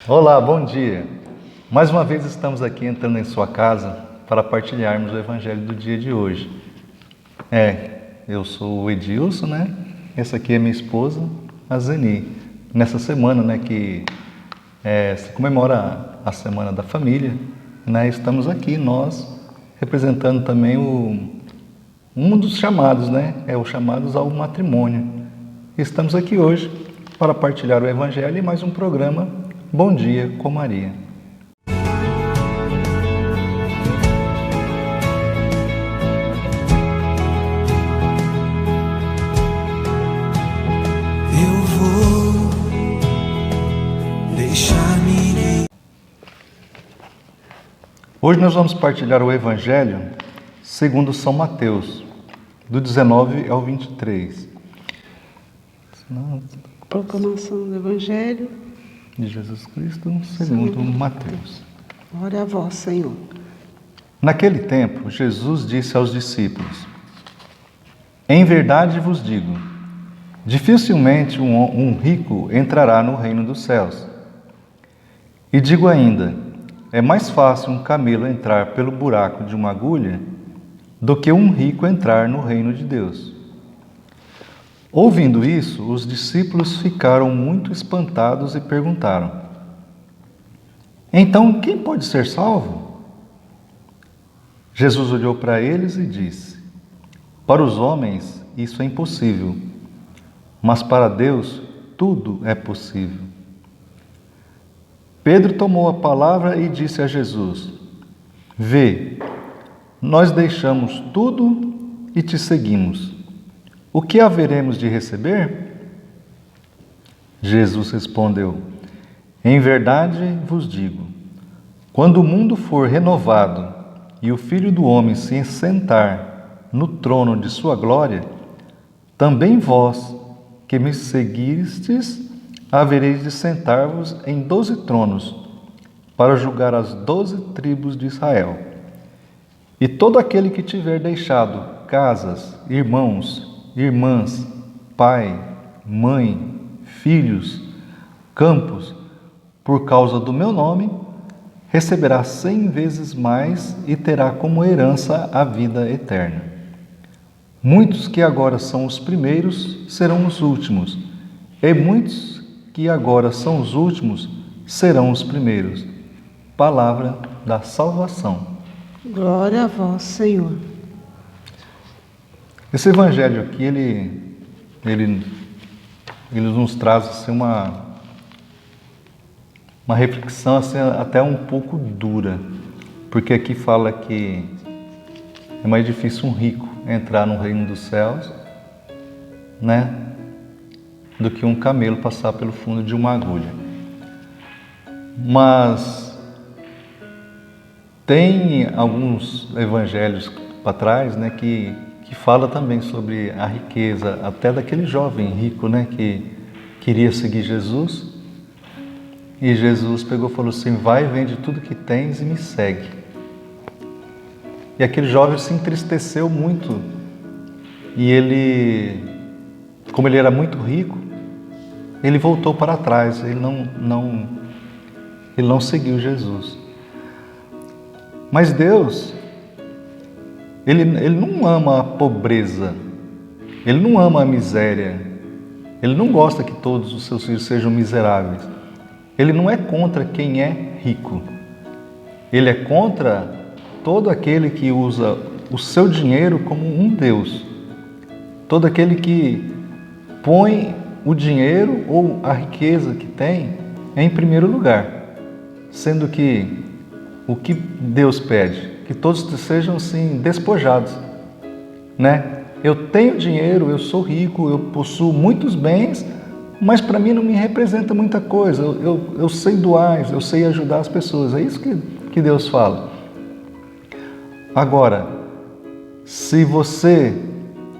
Olá, bom dia. Mais uma vez estamos aqui entrando em sua casa para partilharmos o Evangelho do dia de hoje. Eu sou o Edilson, né? Essa aqui é minha esposa, a Zeni. Nessa semana, que se comemora a Semana da Família, estamos aqui, nós, representando também um dos chamados, o chamados ao matrimônio. Estamos aqui hoje para partilhar o Evangelho e mais um programa Bom Dia com Maria. Eu vou deixar-me. Hoje nós vamos partilhar o Evangelho segundo São Mateus, do 19 ao 23. Proclamação do Evangelho De Jesus Cristo, segundo Mateus. Glória a vós, Senhor. Naquele tempo, Jesus disse aos discípulos: Em verdade vos digo, dificilmente um rico entrará no reino dos céus. E digo ainda, é mais fácil um camelo entrar pelo buraco de uma agulha do que um rico entrar no reino de Deus. Ouvindo isso, os discípulos ficaram muito espantados e perguntaram: Então, quem pode ser salvo? Jesus olhou para eles e disse: Para os homens isso é impossível, mas para Deus tudo é possível. Pedro tomou a palavra e disse a Jesus: Vê, nós deixamos tudo e te seguimos. O que haveremos de receber? Jesus respondeu: Em verdade vos digo, quando o mundo for renovado e o Filho do Homem se sentar no trono de sua glória, também vós, que me seguistes, havereis de sentar-vos em 12 tronos, para julgar as 12 tribos de Israel. E todo aquele que tiver deixado casas, irmãos, irmãs, pai, mãe, filhos, campos, por causa do meu nome, receberá 100 vezes mais e terá como herança a vida eterna. Muitos que agora são os primeiros serão os últimos, e muitos que agora são os últimos serão os primeiros. Palavra da salvação. Glória a vós, Senhor. Esse evangelho aqui, ele nos traz assim, uma reflexão assim, até um pouco dura, porque aqui fala que é mais difícil um rico entrar no reino dos céus, do que um camelo passar pelo fundo de uma agulha. Mas tem alguns evangelhos para trás, que fala também sobre a riqueza, até daquele jovem rico, que queria seguir Jesus. E Jesus pegou e falou assim: vai, vende tudo que tens e me segue. E aquele jovem se entristeceu muito. E ele, como ele era muito rico, ele voltou para trás, ele não seguiu Jesus. Mas Deus, Ele não ama a pobreza, Ele não ama a miséria, Ele não gosta que todos os seus filhos sejam miseráveis. Ele não é contra quem é rico, Ele é contra todo aquele que usa o seu dinheiro como um Deus, todo aquele que põe o dinheiro ou a riqueza que tem em primeiro lugar, sendo que o que Deus pede? Que todos sejam assim despojados, Eu tenho dinheiro, eu sou rico, eu possuo muitos bens, mas para mim não me representa muita coisa. Eu sei doar, eu sei ajudar as pessoas. É isso que Deus fala. Agora, se você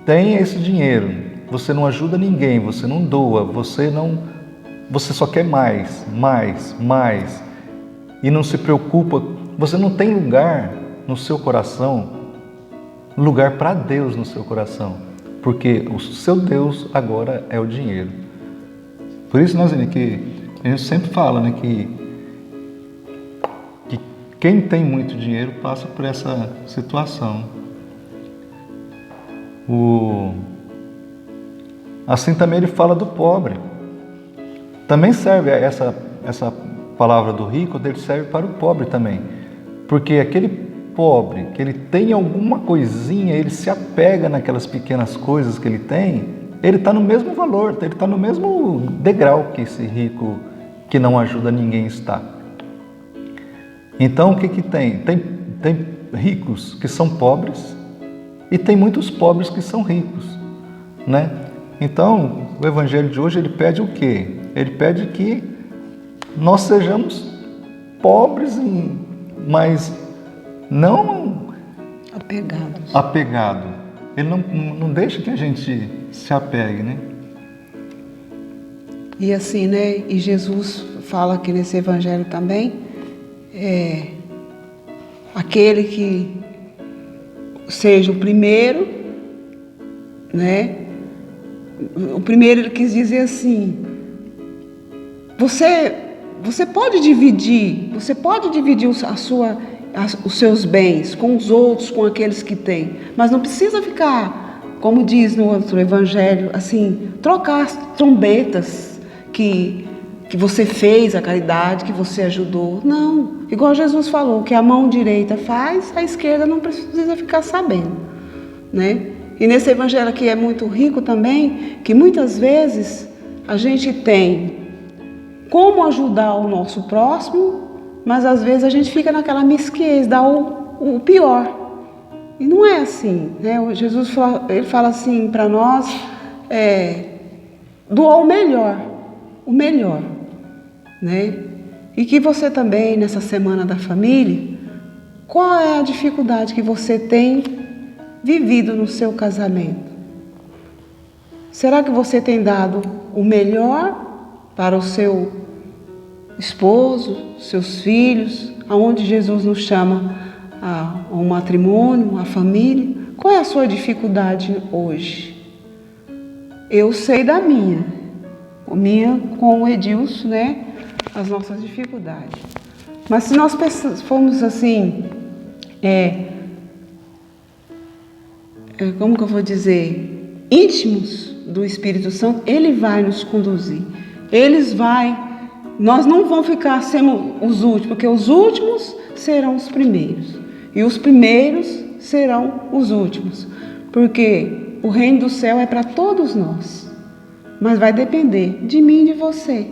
tem esse dinheiro, você não ajuda ninguém, você não doa, você só quer mais, e não se preocupa, você não tem lugar no seu coração, lugar para Deus no seu coração, porque o seu Deus agora é o dinheiro. Por isso, que a gente sempre fala, que Quem tem muito dinheiro passa por essa situação. Assim também ele fala do pobre. Também serve essa palavra do rico, ele serve para o pobre também. Porque aquele pobre, que ele tem alguma coisinha, ele se apega naquelas pequenas coisas que ele tem, ele está no mesmo valor, ele está no mesmo degrau que esse rico que não ajuda ninguém está. Então o que tem? Tem ricos que são pobres e tem muitos pobres que são ricos, né? Então o evangelho de hoje ele pede o quê? Ele pede que nós sejamos pobres, mas não apegado. Ele não deixa que a gente se apegue, né? E assim, né? E Jesus fala aqui nesse evangelho também, aquele que seja o primeiro, né? O primeiro ele quis dizer assim: você pode dividir os seus bens com os outros, com aqueles que têm, mas não precisa ficar, como diz no outro evangelho, assim, trocar as trombetas que você fez, a caridade que você ajudou. Não, igual Jesus falou, que a mão direita faz, a esquerda não precisa ficar sabendo, né? E nesse evangelho aqui é muito rico também, que muitas vezes a gente tem como ajudar o nosso próximo, mas às vezes a gente fica naquela mesquinhez, dá o pior. E não é assim, né? Jesus ele fala assim para nós, doar o melhor, né? E que você também, nessa semana da família, qual é a dificuldade que você tem vivido no seu casamento? Será que você tem dado o melhor para o seu esposo, seus filhos, aonde Jesus nos chama ao matrimônio, à família? Qual é a sua dificuldade hoje? Eu sei da minha com o Edilson, né? As nossas dificuldades. Mas se nós formos assim, como que eu vou dizer, íntimos do Espírito Santo, Ele vai nos conduzir. Nós não vamos ficar sendo os últimos, porque os últimos serão os primeiros. E os primeiros serão os últimos. Porque o reino do céu é para todos nós. Mas vai depender de mim e de você,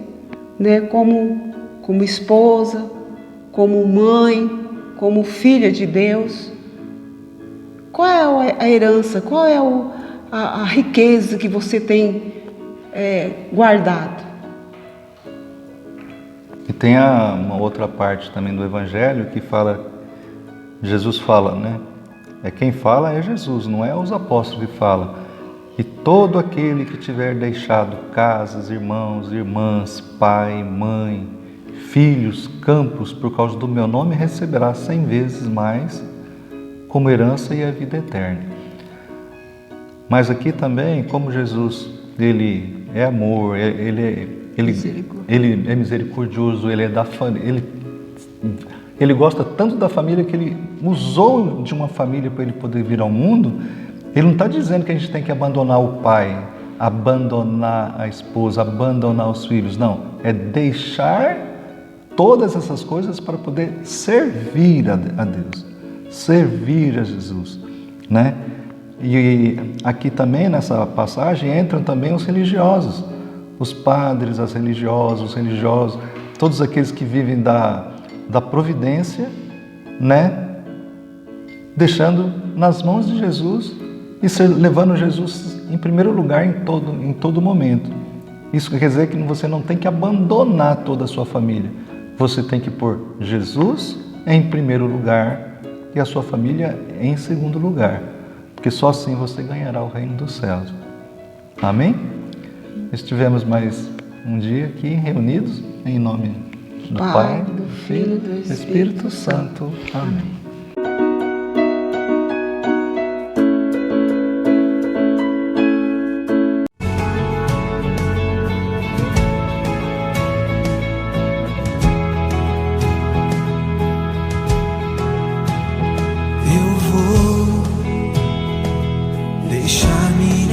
né? Como esposa, como mãe, como filha de Deus. Qual é a herança, qual é a riqueza que você tem guardado? E tem uma outra parte também do Evangelho que fala, Jesus fala, né? Quem fala é Jesus, não é os apóstolos que falam. E todo aquele que tiver deixado casas, irmãos, irmãs, pai, mãe, filhos, campos, por causa do meu nome, receberá 100 vezes mais como herança e a vida eterna. Mas aqui também, como Jesus, Ele é amor, Ele é misericordioso, Ele é da família, Ele gosta tanto da família que Ele usou de uma família para Ele poder vir ao mundo. Ele não está dizendo que a gente tem que abandonar o pai, abandonar a esposa, abandonar os filhos. Não, é deixar todas essas coisas para poder servir a Deus, servir a Jesus, né? E aqui também nessa passagem entram também os religiosos, os padres, os religiosos, todos aqueles que vivem da providência, né? Deixando nas mãos de Jesus e levando Jesus em primeiro lugar em todo momento. Isso quer dizer que você não tem que abandonar toda a sua família. Você tem que pôr Jesus em primeiro lugar e a sua família em segundo lugar. Porque só assim você ganhará o reino dos céus. Amém? Estivemos mais um dia aqui reunidos em nome do Pai, do Filho e do Espírito Santo. Amém. deixar-me